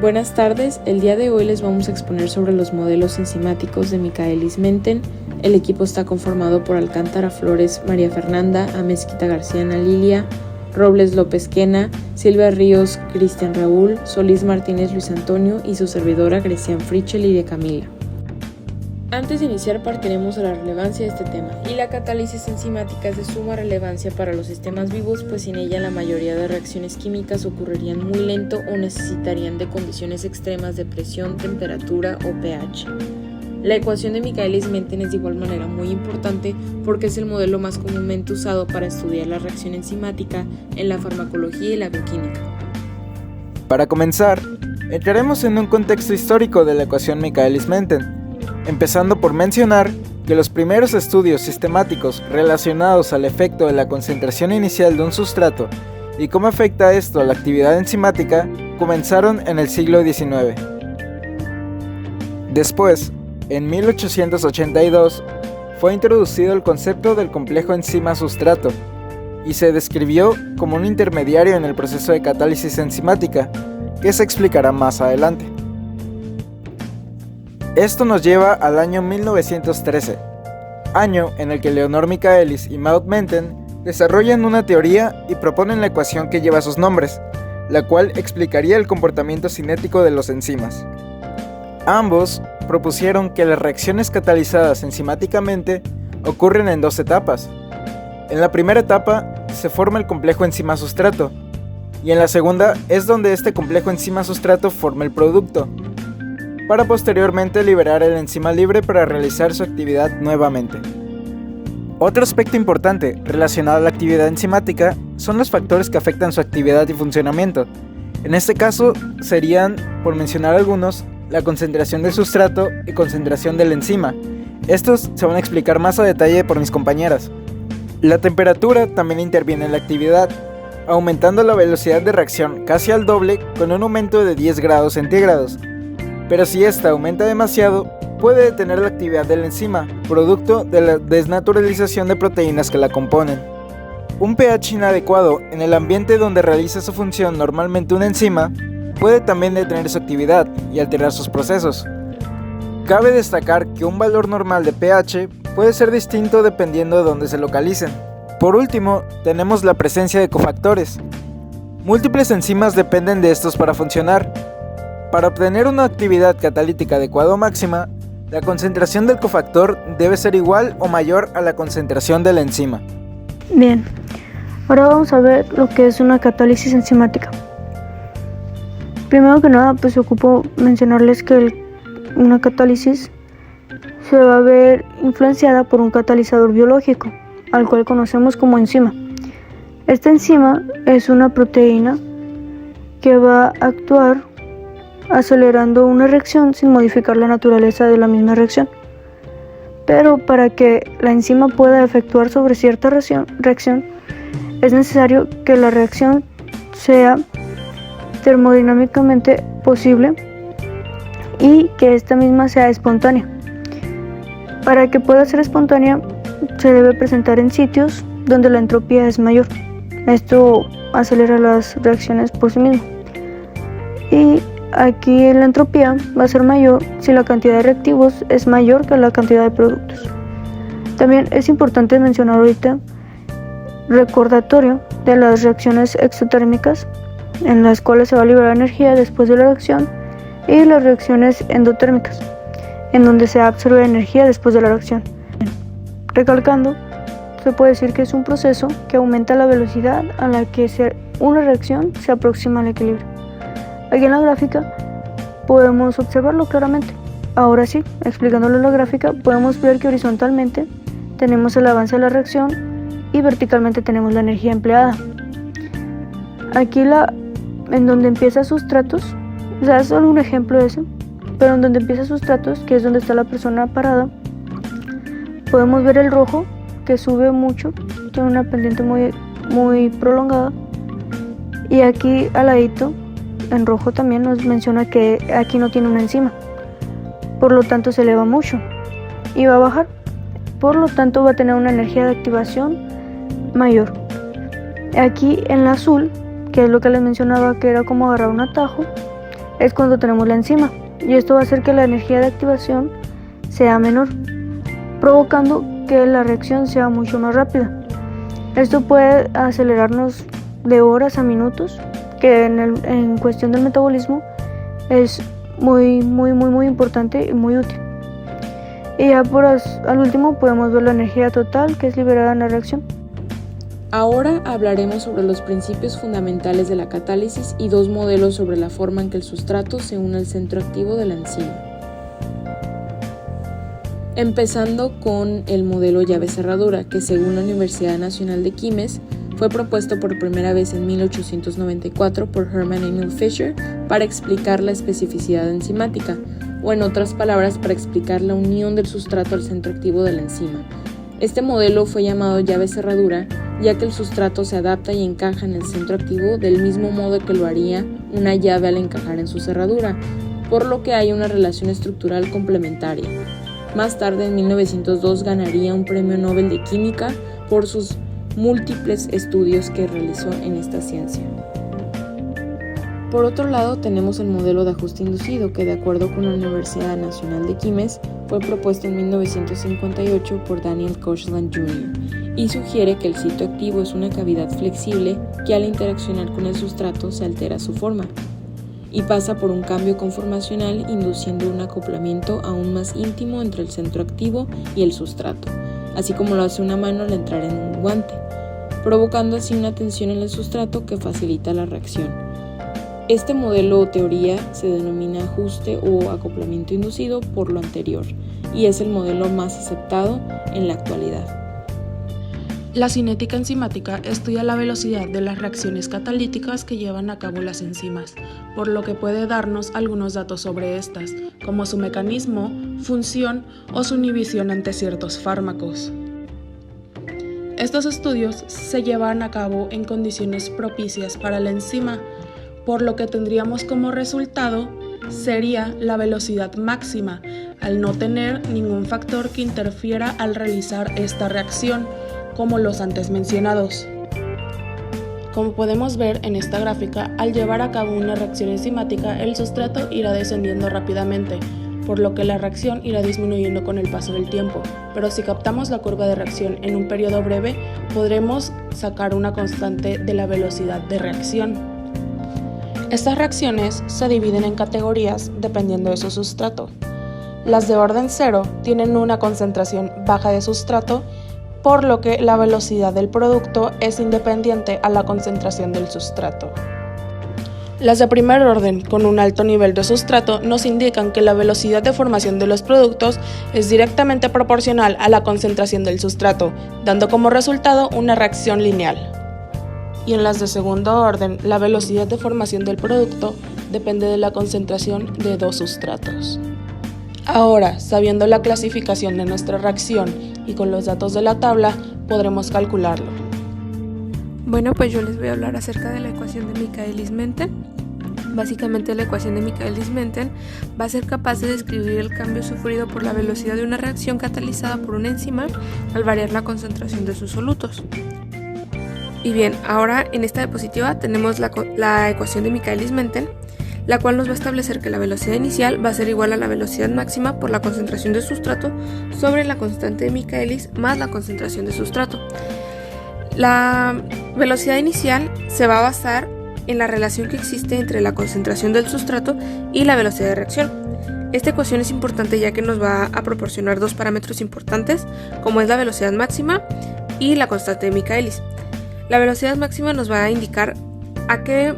Buenas tardes, el día de hoy les vamos a exponer sobre los modelos enzimáticos de Michaelis-Menten. El equipo está conformado por Alcántara Flores María Fernanda, Amezquita García Ana Lilia, Robles López Quena, Silvia Ríos Cristian Raúl, Solís Martínez Luis Antonio y su servidora Grecian Frichel y de Camila. Antes de iniciar partiremos de la relevancia de este tema. Y la catálisis enzimática es de suma relevancia para los sistemas vivos, pues sin ella la mayoría de reacciones químicas ocurrirían muy lento o necesitarían de condiciones extremas de presión, temperatura o pH. La ecuación de Michaelis-Menten es de igual manera muy importante porque es el modelo más comúnmente usado para estudiar la reacción enzimática en la farmacología y la bioquímica. Para comenzar, entraremos en un contexto histórico de la ecuación Michaelis-Menten, empezando por mencionar que los primeros estudios sistemáticos relacionados al efecto de la concentración inicial de un sustrato y cómo afecta esto a la actividad enzimática comenzaron en el siglo XIX. Después, en 1882, fue introducido el concepto del complejo enzima-sustrato y se describió como un intermediario en el proceso de catálisis enzimática, que se explicará más adelante. Esto nos lleva al año 1913, año en el que Leonor Michaelis y Maud Menten desarrollan una teoría y proponen la ecuación que lleva sus nombres, la cual explicaría el comportamiento cinético de los enzimas. Ambos propusieron que las reacciones catalizadas enzimáticamente ocurren en dos etapas. En la primera etapa se forma el complejo enzima-sustrato, y en la segunda es donde este complejo enzima-sustrato forma el producto, para posteriormente liberar el enzima libre para realizar su actividad nuevamente. Otro aspecto importante relacionado a la actividad enzimática son los factores que afectan su actividad y funcionamiento. En este caso serían, por mencionar algunos, la concentración del sustrato y concentración del enzima. Estos se van a explicar más a detalle por mis compañeras. La temperatura también interviene en la actividad, aumentando la velocidad de reacción casi al doble con un aumento de 10 grados centígrados. Pero si esta aumenta demasiado, puede detener la actividad del enzima, producto de la desnaturalización de proteínas que la componen. Un pH inadecuado en el ambiente donde realiza su función normalmente una enzima, puede también detener su actividad y alterar sus procesos. Cabe destacar que un valor normal de pH puede ser distinto dependiendo de dónde se localicen. Por último, tenemos la presencia de cofactores. Múltiples enzimas dependen de estos para funcionar. Para obtener una actividad catalítica adecuada o máxima, la concentración del cofactor debe ser igual o mayor a la concentración de la enzima. Bien, ahora vamos a ver lo que es una catálisis enzimática. Primero que nada, pues ocupo mencionarles que una catálisis se va a ver influenciada por un catalizador biológico, al cual conocemos como enzima. Esta enzima es una proteína que va a actuar acelerando una reacción sin modificar la naturaleza de la misma reacción. Pero para que la enzima pueda efectuar sobre cierta reacción, es necesario que la reacción sea termodinámicamente posible y que esta misma sea espontánea. Para que pueda ser espontánea, se debe presentar en sitios donde la entropía es mayor. Esto acelera las reacciones por sí mismo. Y aquí la entropía va a ser mayor si la cantidad de reactivos es mayor que la cantidad de productos. También es importante mencionar ahorita recordatorio de las reacciones exotérmicas, en las cuales se va a liberar energía después de la reacción, y las reacciones endotérmicas, en donde se absorbe energía después de la reacción. Recalcando, se puede decir que es un proceso que aumenta la velocidad a la que una reacción se aproxima al equilibrio. Aquí en la gráfica podemos observarlo claramente. Ahora sí, explicándolo en la gráfica, podemos ver que horizontalmente tenemos el avance de la reacción y verticalmente tenemos la energía empleada. Aquí en donde empieza sustratos, o sea, es solo un ejemplo de eso, pero en donde empieza sustratos, que es donde está la persona parada, podemos ver el rojo que sube mucho, tiene una pendiente muy prolongada, y aquí al ladito en rojo también nos menciona que aquí no tiene una enzima, por lo tanto se eleva mucho y va a bajar, por lo tanto va a tener una energía de activación mayor. Aquí en la azul, que es lo que les mencionaba, que era como agarrar un atajo, es cuando tenemos la enzima, y esto va a hacer que la energía de activación sea menor, provocando que la reacción sea mucho más rápida. Esto puede acelerarnos de horas a minutos, que en cuestión del metabolismo es muy importante y muy útil. Y ya al último podemos ver la energía total que es liberada en la reacción. Ahora hablaremos sobre los principios fundamentales de la catálisis y 2 modelos sobre la forma en que el sustrato se une al centro activo de la enzima. Empezando con el modelo llave-cerradura, que según la Universidad Nacional de Químes fue propuesto por primera vez en 1894 por Hermann Emil Fischer para explicar la especificidad enzimática, o en otras palabras, para explicar la unión del sustrato al centro activo de la enzima. Este modelo fue llamado llave-cerradura, ya que el sustrato se adapta y encaja en el centro activo del mismo modo que lo haría una llave al encajar en su cerradura, por lo que hay una relación estructural complementaria. Más tarde, en 1902, ganaría un premio Nobel de Química por sus múltiples estudios que realizó en esta ciencia. Por otro lado, tenemos el modelo de ajuste inducido, que de acuerdo con la Universidad Nacional de Químes fue propuesto en 1958 por Daniel Koshland Jr. y sugiere que el sitio activo es una cavidad flexible que al interaccionar con el sustrato se altera su forma y pasa por un cambio conformacional, induciendo un acoplamiento aún más íntimo entre el centro activo y el sustrato, así como lo hace una mano al entrar en un guante, provocando así una tensión en el sustrato que facilita la reacción. Este modelo o teoría se denomina ajuste o acoplamiento inducido por lo anterior y es el modelo más aceptado en la actualidad. La cinética enzimática estudia la velocidad de las reacciones catalíticas que llevan a cabo las enzimas, por lo que puede darnos algunos datos sobre estas, como su mecanismo, función o su inhibición ante ciertos fármacos. Estos estudios se llevan a cabo en condiciones propicias para la enzima, por lo que tendríamos como resultado sería la velocidad máxima, al no tener ningún factor que interfiera al realizar esta reacción, como los antes mencionados. Como podemos ver en esta gráfica, al llevar a cabo una reacción enzimática, el sustrato irá descendiendo rápidamente, por lo que la reacción irá disminuyendo con el paso del tiempo, pero si captamos la curva de reacción en un periodo breve, podremos sacar una constante de la velocidad de reacción. Estas reacciones se dividen en categorías dependiendo de su sustrato. Las de orden 0 tienen una concentración baja de sustrato, por lo que la velocidad del producto es independiente a la concentración del sustrato. Las de primer orden, con un alto nivel de sustrato, nos indican que la velocidad de formación de los productos es directamente proporcional a la concentración del sustrato, dando como resultado una reacción lineal. Y en las de segundo orden, la velocidad de formación del producto depende de la concentración de 2 sustratos. Ahora, sabiendo la clasificación de nuestra reacción y con los datos de la tabla, podremos calcularlo. Bueno, pues yo les voy a hablar acerca de la ecuación de Michaelis-Menten. Básicamente la ecuación de Michaelis-Menten va a ser capaz de describir el cambio sufrido por la velocidad de una reacción catalizada por una enzima al variar la concentración de sus solutos. Y bien, ahora en esta diapositiva tenemos la ecuación de Michaelis-Menten, la cual nos va a establecer que la velocidad inicial va a ser igual a la velocidad máxima por la concentración de sustrato sobre la constante de Michaelis más la concentración de sustrato. La velocidad inicial se va a basar en la relación que existe entre la concentración del sustrato y la velocidad de reacción. Esta ecuación es importante ya que nos va a proporcionar 2 parámetros importantes, como es la velocidad máxima y la constante de Michaelis. La velocidad máxima nos va a indicar a qué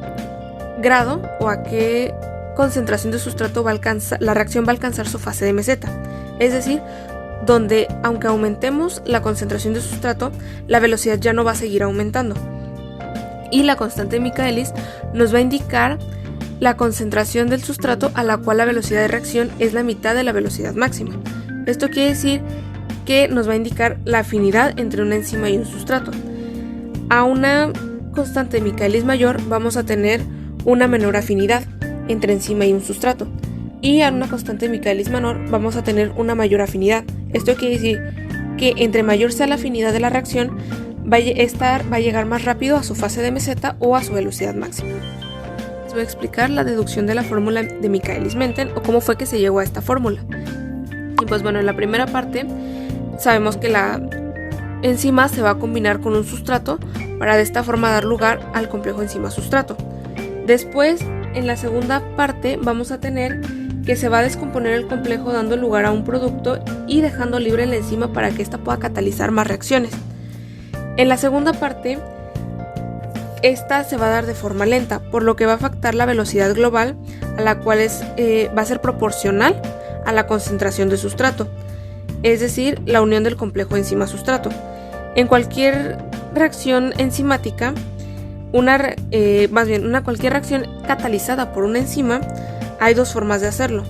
grado o a qué concentración de sustrato la reacción va a alcanzar su fase de meseta, es decir, donde aunque aumentemos la concentración de sustrato, la velocidad ya no va a seguir aumentando. Y la constante de Michaelis nos va a indicar la concentración del sustrato a la cual la velocidad de reacción es la mitad de la velocidad máxima. Esto quiere decir que nos va a indicar la afinidad entre una enzima y un sustrato. A una constante de Michaelis mayor vamos a tener una menor afinidad entre enzima y un sustrato, y a una constante de Michaelis menor vamos a tener una mayor afinidad. Esto quiere decir que entre mayor sea la afinidad de la reacción, va a llegar más rápido a su fase de meseta o a su velocidad máxima. voy a explicar la deducción de la fórmula de Michaelis-Menten o cómo fue que se llegó a esta fórmula. Y pues bueno, en la primera parte sabemos que la enzima se va a combinar con un sustrato para de esta forma dar lugar al complejo enzima-sustrato. Después, en la segunda parte, vamos a tener que se va a descomponer el complejo dando lugar a un producto y dejando libre la enzima para que ésta pueda catalizar más reacciones. En la segunda parte, esta se va a dar de forma lenta, por lo que va a afectar la velocidad global, a la cual va a ser proporcional a la concentración de sustrato, es decir, la unión del complejo enzima-sustrato. En cualquier reacción enzimática, cualquier reacción catalizada por una enzima, hay dos formas de hacerlo.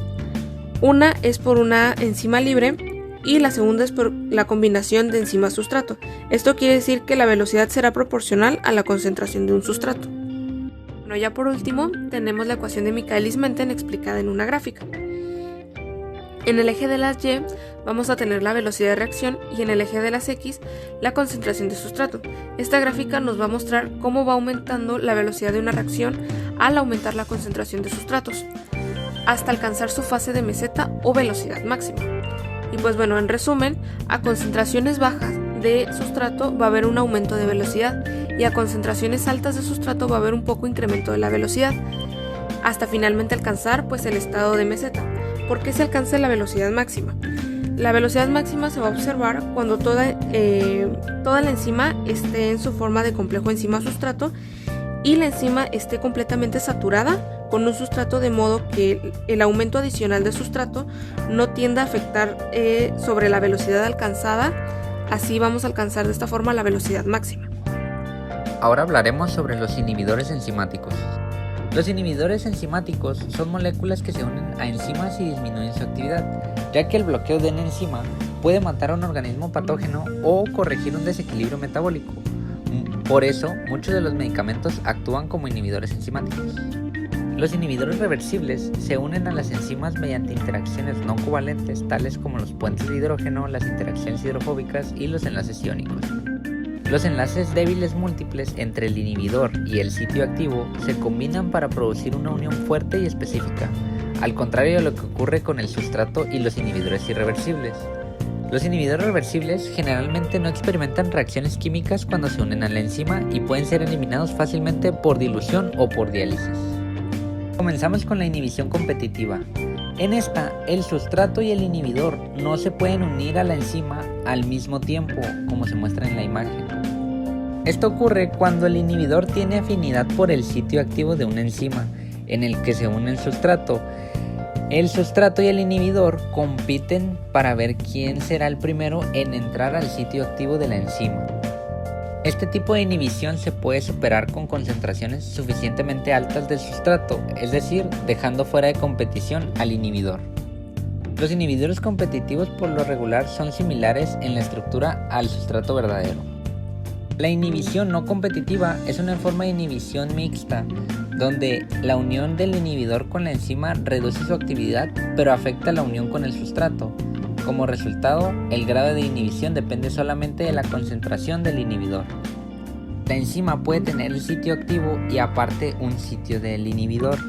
Una es por una enzima libre y la segunda es por la combinación de enzima-sustrato. Esto quiere decir que la velocidad será proporcional a la concentración de un sustrato. Bueno, ya por último tenemos la ecuación de Michaelis-Menten explicada en una gráfica. En el eje de las Y vamos a tener la velocidad de reacción y en el eje de las X la concentración de sustrato. Esta gráfica nos va a mostrar cómo va aumentando la velocidad de una reacción al aumentar la concentración de sustratos, hasta alcanzar su fase de meseta o velocidad máxima. Y pues bueno, en resumen, a concentraciones bajas de sustrato va a haber un aumento de velocidad y a concentraciones altas de sustrato va a haber un poco incremento de la velocidad, hasta finalmente alcanzar pues el estado de meseta. ¿Por qué se alcanza la velocidad máxima? La velocidad máxima se va a observar cuando toda la enzima esté en su forma de complejo enzima-sustrato y la enzima esté completamente saturada con un sustrato, de modo que el aumento adicional de sustrato no tienda a afectar sobre la velocidad alcanzada. Así vamos a alcanzar de esta forma la velocidad máxima. Ahora hablaremos sobre los inhibidores enzimáticos. Los inhibidores enzimáticos son moléculas que se unen a enzimas y disminuyen su actividad, ya que el bloqueo de una enzima puede matar a un organismo patógeno o corregir un desequilibrio metabólico. Por eso, muchos de los medicamentos actúan como inhibidores enzimáticos. Los inhibidores reversibles se unen a las enzimas mediante interacciones no covalentes, tales como los puentes de hidrógeno, las interacciones hidrofóbicas y los enlaces iónicos. Los enlaces débiles múltiples entre el inhibidor y el sitio activo se combinan para producir una unión fuerte y específica, al contrario de lo que ocurre con el sustrato y los inhibidores irreversibles. Los inhibidores reversibles generalmente no experimentan reacciones químicas cuando se unen a la enzima y pueden ser eliminados fácilmente por dilución o por diálisis. Comenzamos con la inhibición competitiva. En esta, el sustrato y el inhibidor no se pueden unir a la enzima al mismo tiempo, como se muestra en la imagen. Esto ocurre cuando el inhibidor tiene afinidad por el sitio activo de una enzima, en el que se une el sustrato. El sustrato y el inhibidor compiten para ver quién será el primero en entrar al sitio activo de la enzima. Este tipo de inhibición se puede superar con concentraciones suficientemente altas del sustrato, es decir, dejando fuera de competición al inhibidor. Los inhibidores competitivos por lo regular son similares en la estructura al sustrato verdadero. La inhibición no competitiva es una forma de inhibición mixta, donde la unión del inhibidor con la enzima reduce su actividad, pero afecta la unión con el sustrato. Como resultado, el grado de inhibición depende solamente de la concentración del inhibidor. La enzima puede tener el sitio activo y aparte un sitio del inhibidor.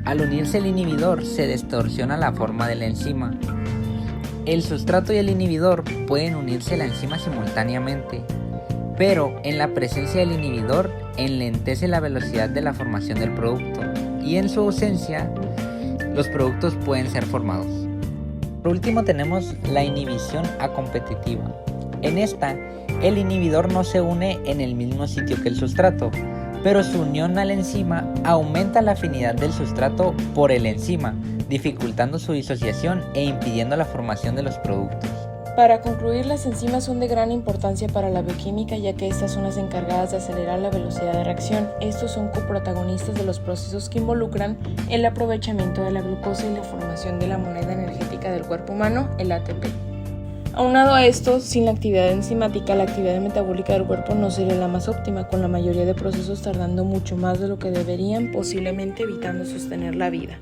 Al unirse el inhibidor, se distorsiona la forma de la enzima. El sustrato y el inhibidor pueden unirse a la enzima simultáneamente, pero en la presencia del inhibidor enlentece la velocidad de la formación del producto y en su ausencia, los productos pueden ser formados. Por último tenemos la inhibición acompetitiva. En esta, el inhibidor no se une en el mismo sitio que el sustrato, pero su unión a la enzima aumenta la afinidad del sustrato por el enzima, dificultando su disociación e impidiendo la formación de los productos. Para concluir, las enzimas son de gran importancia para la bioquímica, ya que estas son las encargadas de acelerar la velocidad de reacción. Estos son coprotagonistas de los procesos que involucran el aprovechamiento de la glucosa y la formación de la moneda energética del cuerpo humano, el ATP. Aunado a esto, sin la actividad enzimática, la actividad metabólica del cuerpo no sería la más óptima, con la mayoría de procesos tardando mucho más de lo que deberían, posiblemente evitando sostener la vida.